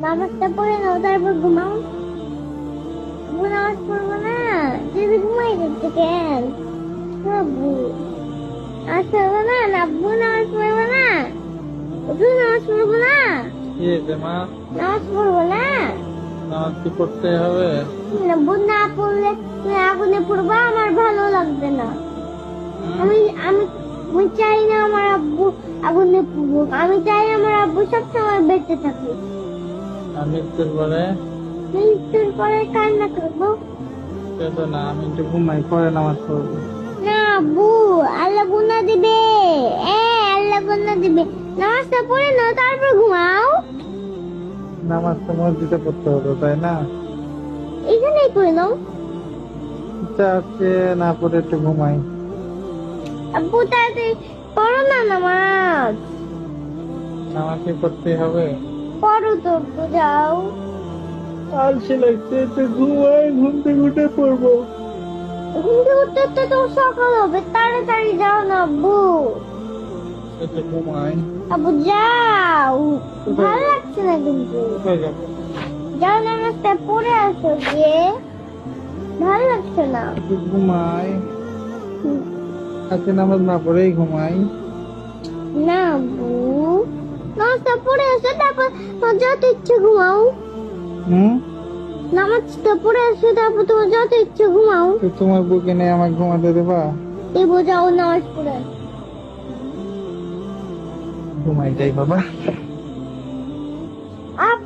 নামাজটা পড়ে নাও তারপর ঘুমাও। আব্বু নামাজ পড়বো না, যদি ঘুমাই যাচ্ছে কেন? আব্বু নামাজ পড়বো না, আব্বু নামাজ পড়বো না, তুই নামাজ পড়বো না, কি হয়েছে মা? নামাজ পড়বো না। নামাজ কি পড়তে হবে? আব্বু না পড়লে তুমি আগুনে পড়বা, আমার ভালো লাগবে না। আমি আমি আমি চাই না আমার আব্বু আগুনে পড়ুক, আমি চাই আমার আব্বু সবসময় বেঁচে থাকুক। আমি মৃত্যুর পরে মৃত্যুর পরে কান্না করবো কেঁদো না, আমি একটু ঘুমাই, পরে নামাজ পড়বো। না আব্বু, আল্লাহ গুনাহ দিবে। আল্লাহ গুনাহ দিবে। নামাজটা পড়ে নাও তারপর ঘুমাও। নামাজ তো মসজিদে পড়তে হতো, তাই না? এখানেই পড়ে নাও। ইচ্ছা আছে না পড়ে একটু ঘুমাই। আব্বু তাড়াতাড়ি পড়ো না নামাজ। নামাজ কি পড়তে হবে? পড়ো তো আব্বু, যাও। আলসে লাগছে, একটু ঘুমাই, ঘুম থেকে উঠে পড়বো। ঘুম থেকে উঠতে উঠতে তো সকাল হবে, তাড়াতাড়ি যাও না আব্বু। একটু ঘুমাই। আব্বু যাও, ভালো লাগছে না কিন্তু। কোথায় যাবো? যাও নামাজটা পড়ে আসো গিয়ে, ভালো লাগছে না। একটু ঘুমাই। আজকে নামাজ না পড়েই ঘুমাই। না আব্বু, নামাজটা পড়ে আসো তারপর তোমার যত ইচ্ছে ঘুমাও। হুম? নামাজটা পড়ে আসো তারপর তোমার যত ইচ্ছে ঘুমাও। তো তোমার বুকে নিয়ে আমাকে ঘুমাতে দেবা? এবার যাও নামাজ পড়ে আসো। ঘুমাই যাই বাবা। আব্বু